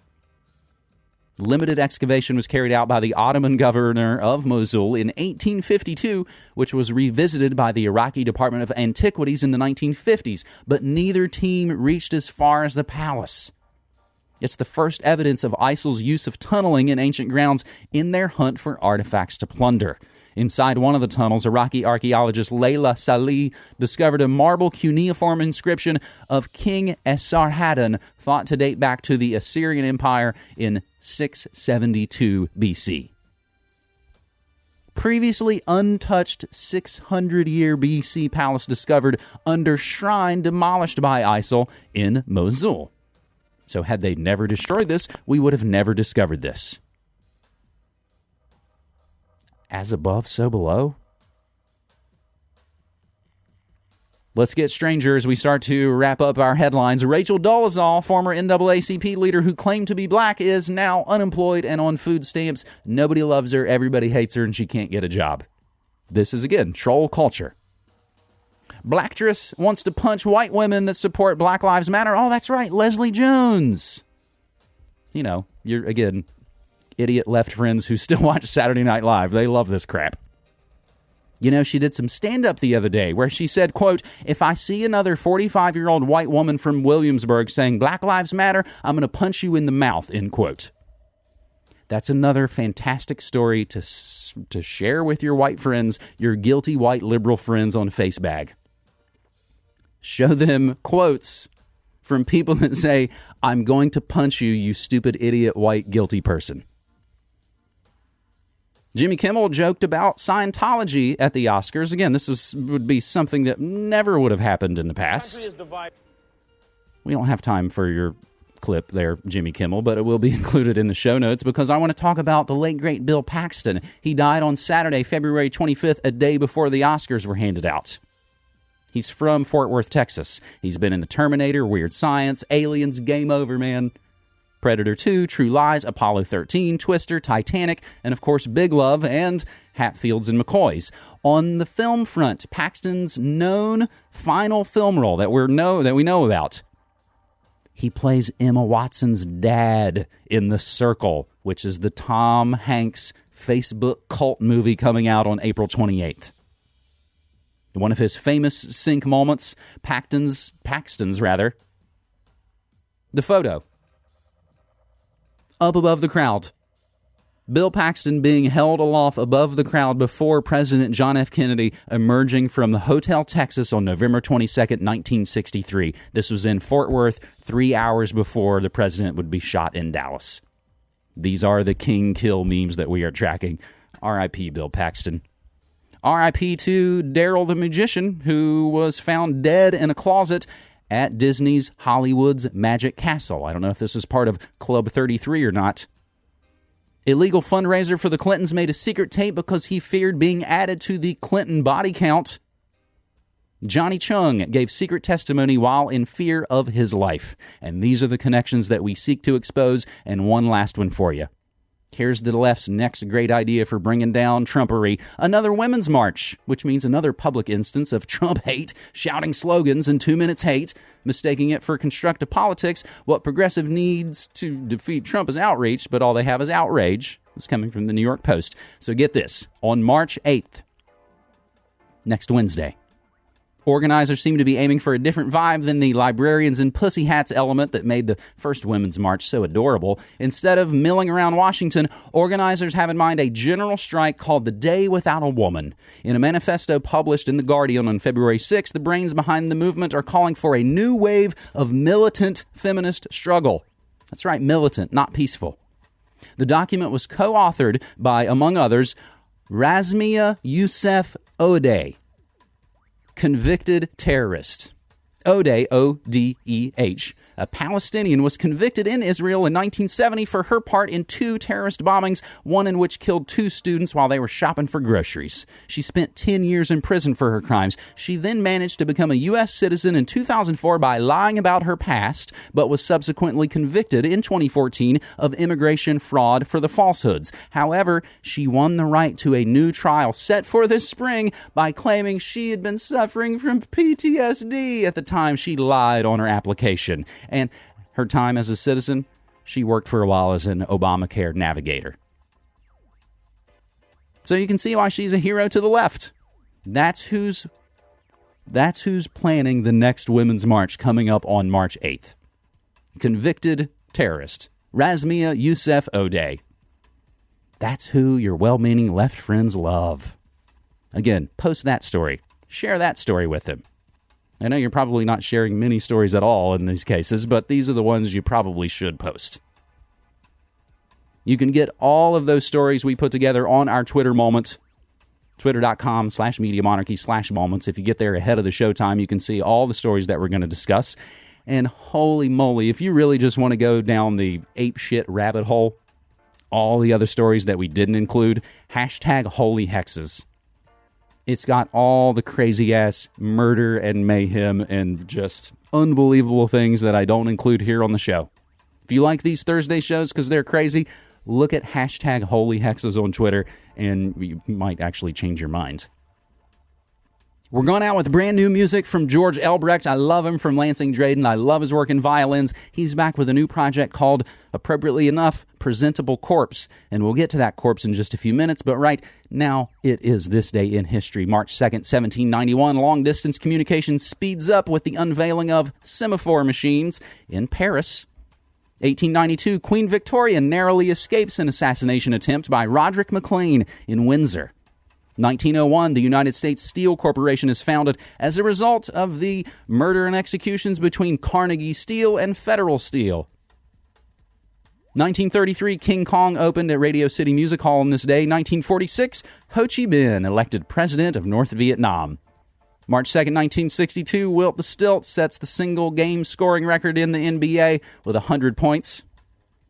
Limited excavation was carried out by the Ottoman governor of Mosul in 1852, which was revisited by the Iraqi Department of Antiquities in the 1950s, but neither team reached as far as the palace. It's the first evidence of ISIL's use of tunneling in ancient grounds in their hunt for artifacts to plunder. Inside one of the tunnels, Iraqi archaeologist Layla Salih discovered a marble cuneiform inscription of King Esarhaddon, thought to date back to the Assyrian Empire in 672 BC. Previously untouched 600-year BC palace discovered under shrine demolished by ISIL in Mosul. So had they never destroyed this, we would have never discovered this. As above, so below. Let's get stranger as we start to wrap up our headlines. Rachel Dolezal, former NAACP leader who claimed to be black, is now unemployed and on food stamps. Nobody loves her, everybody hates her, and she can't get a job. This is, again, troll culture. Blacktress wants to punch white women that support Black Lives Matter. Oh, that's right, Leslie Jones. You know, you're, again, idiot left friends who still watch Saturday Night Live. They love this crap. You know, she did some stand-up the other day where she said, quote, "If I see another 45-year-old white woman from Williamsburg saying Black Lives Matter, I'm going to punch you in the mouth," end quote. That's another fantastic story to share with your white friends, your guilty white liberal friends on Facebag. Show them quotes from people that say, "I'm going to punch you, you stupid, idiot, white, guilty person." Jimmy Kimmel joked about Scientology at the Oscars. Again, this would be something that never would have happened in the past. We don't have time for your clip there, Jimmy Kimmel, but it will be included in the show notes because I want to talk about the late, great Bill Paxton. He died on Saturday, February 25th, a day before the Oscars were handed out. He's from Fort Worth, Texas. He's been in The Terminator, Weird Science, Aliens, Game Over, man, Predator 2, True Lies, Apollo 13, Twister, Titanic, and of course Big Love and Hatfields and McCoys. On the film front, Paxton's known final film role that we know about, He plays Emma Watson's dad in The Circle, which is the Tom Hanks Facebook cult movie coming out on April 28th. One of his famous sync moments, Paxton's, the photo. Up above the crowd. Bill Paxton being held aloft above the crowd before President John F. Kennedy emerging from the Hotel Texas on November 22nd, 1963. This was in Fort Worth, 3 hours before the president would be shot in Dallas. These are the King Kill memes that we are tracking. R.I.P. Bill Paxton. R.I.P. to Daryl the Magician, who was found dead in a closet at Disney's Hollywood's Magic Castle. I don't know if this was part of Club 33 or not. Illegal fundraiser for the Clintons made a secret tape because he feared being added to the Clinton body count. Johnny Chung gave secret testimony while in fear of his life. And these are the connections that we seek to expose, and one last one for you. Here's the left's next great idea for bringing down Trumpery. Another women's march, which means another public instance of Trump hate, shouting slogans and 2 minutes hate, mistaking it for constructive politics. What progressive needs to defeat Trump is outreach, but all they have is outrage. It's coming from the New York Post. So get this. On March 8th, next Wednesday, organizers seem to be aiming for a different vibe than the librarians and pussy hats element that made the first Women's March so adorable. Instead of milling around Washington, organizers have in mind a general strike called the Day Without a Woman. In a manifesto published in The Guardian on February 6th, the brains behind the movement are calling for a new wave of militant feminist struggle. That's right, militant, not peaceful. The document was co-authored by, among others, Razmia Youssef Odeh, convicted terrorist. Odeh, O-D-E-H, a Palestinian, was convicted in Israel in 1970 for her part in 2 terrorist bombings, one in which killed 2 students while they were shopping for groceries. She spent 10 years in prison for her crimes. She then managed to become a U.S. citizen in 2004 by lying about her past, but was subsequently convicted in 2014 of immigration fraud for the falsehoods. However, she won the right to a new trial set for this spring by claiming she had been suffering from PTSD at the time she lied on her application. And her time as a citizen, she worked for a while as an Obamacare navigator. So you can see why she's a hero to the left. That's who's planning the next Women's March coming up on March 8th. Convicted terrorist, Razmia Youssef Odeh. That's who your well-meaning left friends love. Again, post that story. Share that story with them. I know you're probably not sharing many stories at all in these cases, but these are the ones you probably should post. You can get all of those stories we put together on our Twitter Moments, twitter.com/MediaMonarchy/moments. If you get there ahead of the showtime, you can see all the stories that we're going to discuss. And holy moly, if you really just want to go down the apeshit rabbit hole, all the other stories that we didn't include, #HolyHexes. It's got all the crazy-ass murder and mayhem and just unbelievable things that I don't include here on the show. If you like these Thursday shows because they're crazy, look at #HolyHexes on Twitter, and you might actually change your mind. We're going out with brand new music from George Elbrecht. I love him from Lansing Drayden. I love his work in violins. He's back with a new project called, appropriately enough, Presentable Corpse. And we'll get to that corpse in just a few minutes. But right now, it is this day in history. March 2nd, 1791, long-distance communication speeds up with the unveiling of semaphore machines in Paris. 1892, Queen Victoria narrowly escapes an assassination attempt by Roderick McLean in Windsor. 1901, the United States Steel Corporation is founded as a result of the murder and executions between Carnegie Steel and Federal Steel. 1933, King Kong opened at Radio City Music Hall on this day. 1946, Ho Chi Minh elected president of North Vietnam. March 2nd, 1962, Wilt the Stilt sets the single game scoring record in the NBA with 100 points.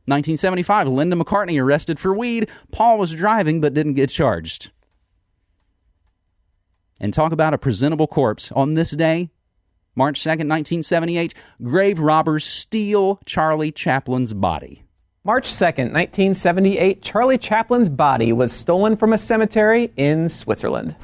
1975, Linda McCartney arrested for weed. Paul was driving but didn't get charged. And talk about a presentable corpse. On this day, March 2nd, 1978, grave robbers steal Charlie Chaplin's body. March 2nd, 1978, Charlie Chaplin's body was stolen from a cemetery in Switzerland.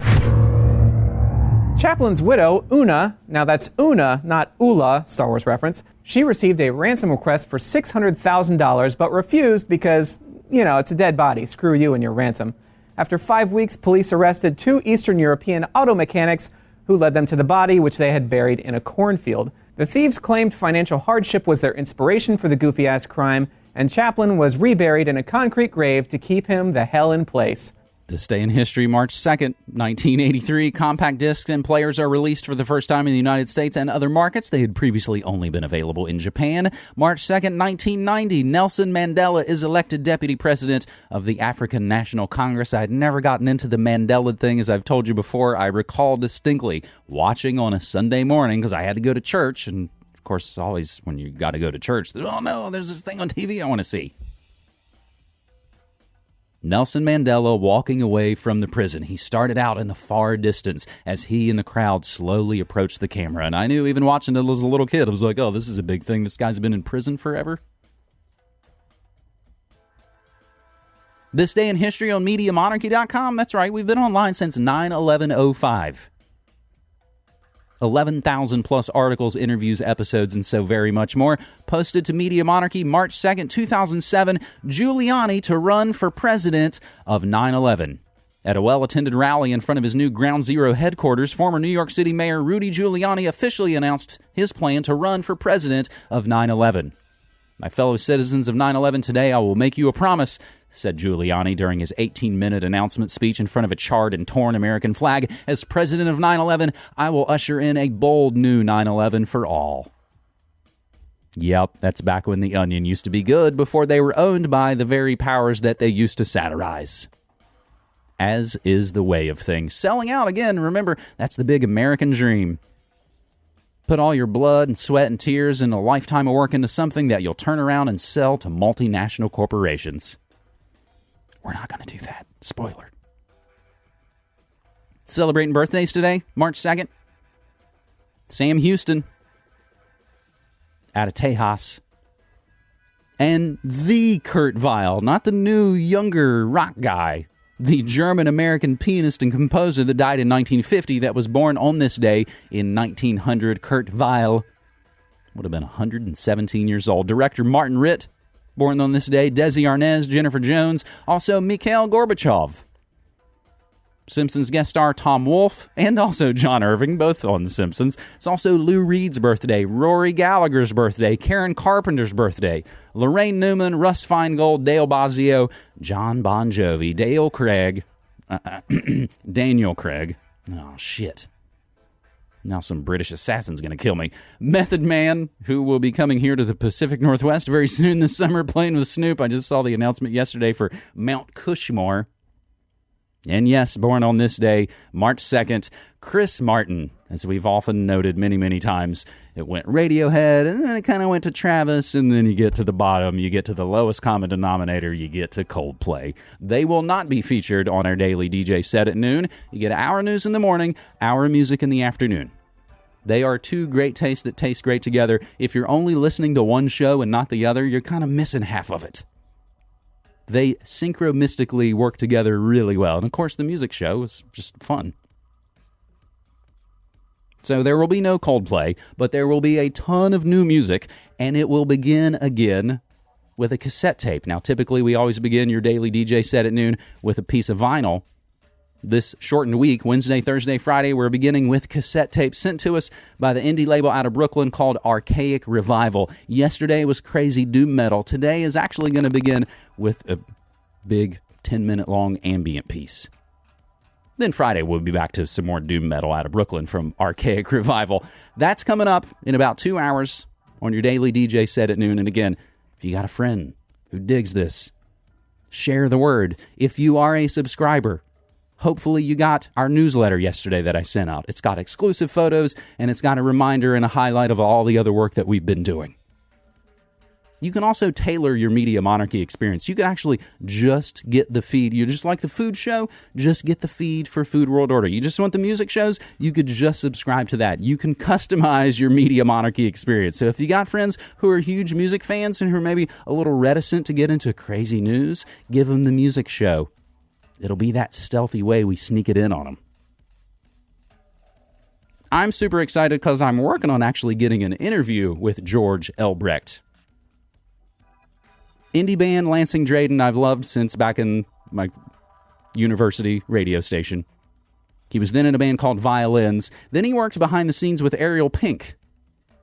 Chaplin's widow, Una, now that's Una, not Ula, Star Wars reference, she received a ransom request for $600,000 but refused because, it's a dead body. Screw you and your ransom. After 5 weeks, police arrested 2 Eastern European auto mechanics who led them to the body, which they had buried in a cornfield. The thieves claimed financial hardship was their inspiration for the goofy-ass crime, and Chaplin was reburied in a concrete grave to keep him the hell in place. This day in history, March 2nd, 1983, compact discs and players are released for the first time in the United States and other markets. They had previously only been available in Japan. March 2nd, 1990, Nelson Mandela is elected deputy president of the African National Congress. I had never gotten into the Mandela thing, as I've told you before. I recall distinctly watching on a Sunday morning because I had to go to church. And, of course, always when you got to go to church, oh, no, there's this thing on TV I want to see. Nelson Mandela walking away from the prison. He started out in the far distance as he and the crowd slowly approached the camera. And I knew, even watching it as a little kid, I was like, oh, this is a big thing. This guy's been in prison forever. This day in history on MediaMonarchy.com. That's right, we've been online since 9/11/05. 11,000 plus articles, interviews, episodes, and so very much more. Posted to Media Monarchy March 2nd, 2007, Giuliani to run for president of 9/11. At a well-attended rally in front of his new Ground Zero headquarters, former New York City Mayor Rudy Giuliani officially announced his plan to run for president of 9/11. My fellow citizens of 9/11, today I will make you a promise, said Giuliani during his 18-minute announcement speech in front of a charred and torn American flag. As president of 9/11, I will usher in a bold new 9/11 for all. Yep, that's back when the Onion used to be good, before they were owned by the very powers that they used to satirize. As is the way of things. Selling out again, remember, that's the big American dream. Put all your blood and sweat and tears and a lifetime of work into something that you'll turn around and sell to multinational corporations. We're not going to do that. Spoiler. Celebrating birthdays today, March 2nd. Sam Houston, out of Tejas. And the Kurt Weill, not the new, younger rock guy. The German-American pianist and composer that died in 1950 that was born on this day in 1900. Kurt Weill would have been 117 years old. Director Martin Ritt, born on this day. Desi Arnaz, Jennifer Jones, also Mikhail Gorbachev. Simpsons guest star Tom Wolfe, and also John Irving, both on The Simpsons. It's also Lou Reed's birthday, Rory Gallagher's birthday, Karen Carpenter's birthday, Lorraine Newman, Russ Feingold, Dale Bozzio, John Bon Jovi, Daniel Craig. Oh, shit. Now some British assassin's going to kill me. Method Man, who will be coming here to the Pacific Northwest very soon this summer, playing with Snoop. I just saw the announcement yesterday for Mount Cushmore. And yes, born on this day, March 2nd, Chris Martin. As we've often noted many, many times, it went Radiohead, and then it kind of went to Travis, and then you get to the bottom, you get to the lowest common denominator, you get to Coldplay. They will not be featured on our daily DJ set at noon. You get our news in the morning, our music in the afternoon. They are two great tastes that taste great together. If you're only listening to one show and not the other, you're kind of missing half of it. They synchronistically work together really well. And, of course, the music show is just fun. So there will be no Coldplay, but there will be a ton of new music, and it will begin again with a cassette tape. Now, typically, we always begin your daily DJ set at noon with a piece of vinyl. This shortened week, Wednesday, Thursday, Friday, we're beginning with cassette tapes sent to us by the indie label out of Brooklyn called Archaic Revival. Yesterday was crazy doom metal. Today is actually going to begin with a big 10-minute long ambient piece. Then Friday we'll be back to some more doom metal out of Brooklyn from Archaic Revival. That's coming up in about 2 hours on your daily DJ set at noon. And again, if you got a friend who digs this, share the word. If you are a subscriber, hopefully you got our newsletter yesterday that I sent out. It's got exclusive photos, and it's got a reminder and a highlight of all the other work that we've been doing. You can also tailor your Media Monarchy experience. You can actually just get the feed. You just like the food show, just get the feed for Food World Order. You just want the music shows, you could just subscribe to that. You can customize your Media Monarchy experience. So if you got friends who are huge music fans and who are maybe a little reticent to get into crazy news, give them the music show. It'll be that stealthy way we sneak it in on them. I'm super excited because I'm working on actually getting an interview with George Elbrecht. Indie band Lansing Drayton I've loved since back in my university radio station. He was then in a band called Violins. Then he worked behind the scenes with Ariel Pink.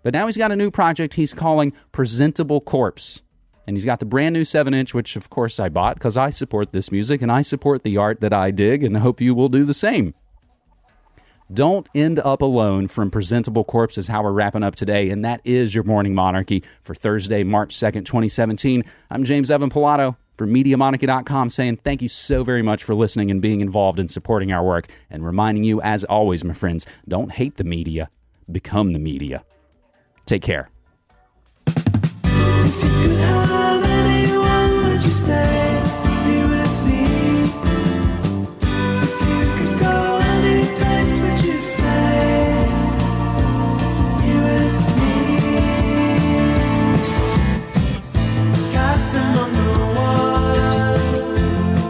But now he's got a new project he's calling Presentable Corpse. And he's got the brand new 7-inch, which of course I bought because I support this music and I support the art that I dig and hope you will do the same. Don't End Up Alone from Presentable Corpse is how we're wrapping up today, and that is your Morning Monarchy for Thursday, March 2nd, 2017. I'm James Evan Pilato for MediaMonarchy.com saying thank you so very much for listening and being involved in supporting our work, and reminding you, as always, my friends, don't hate the media, become the media. Take care. If you could have anyone, would you stay? Be with me. If you could go any place, would you stay? Be with me. Cast among the water,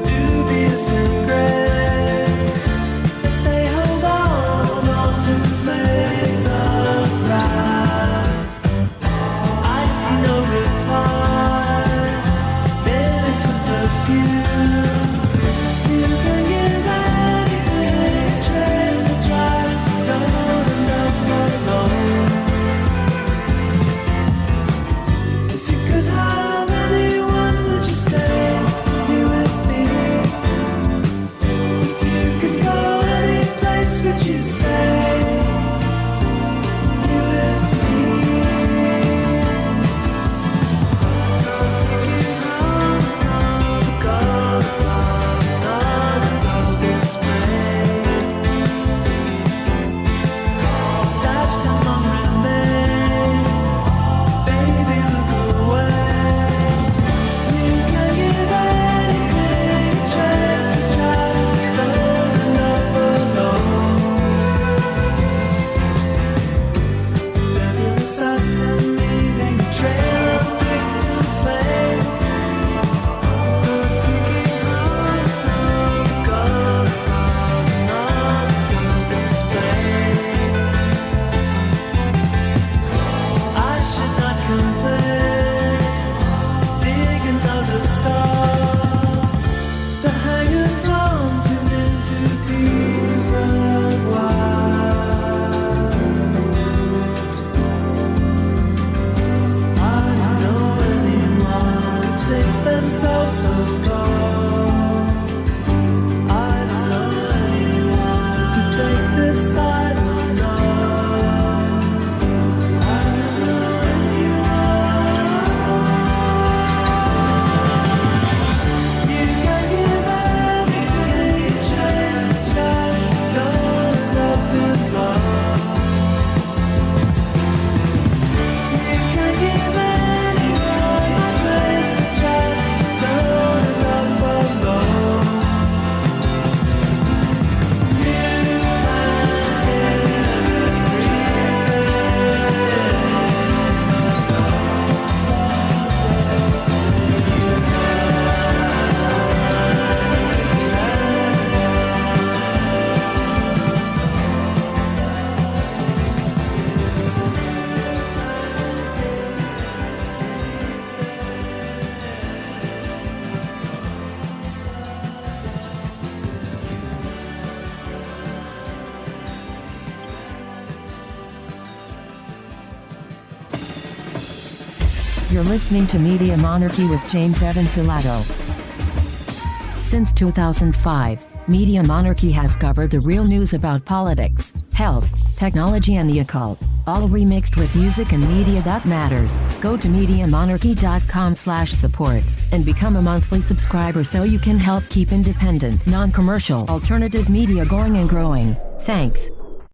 dubious and gray. Say hold on to the blades of grass. I see no reply, minutes with perfume. You can give anything, chase me dry, don't end up alone. If you could have anyone, would you stay? Be with me. If you could go any place, would you stay? Be with me. Stashed among remains, baby, look away. You can give anything, chase me just, don't end up alone. There's an assassin leaving a trail of victims slain. Seeking hearts lost, the God of another darkest pain. I should not complain, dig another star. The hangers on turned into peace of wise. I don't know anyone could take themselves so low. I don't know anyone could take this, I don't know. I don't know anyone. You can give anything, chase me just, don't end up alone. You can give anyone a place, but just don't end up alone. You You're listening to Media Monarchy with James Evan Pilato. Since 2005, Media Monarchy has covered the real news about politics, health, technology and the occult, all remixed with music and media that matters. Go to MediaMonarchy.com/support and become a monthly subscriber so you can help keep independent, non-commercial, alternative media going and growing. Thanks.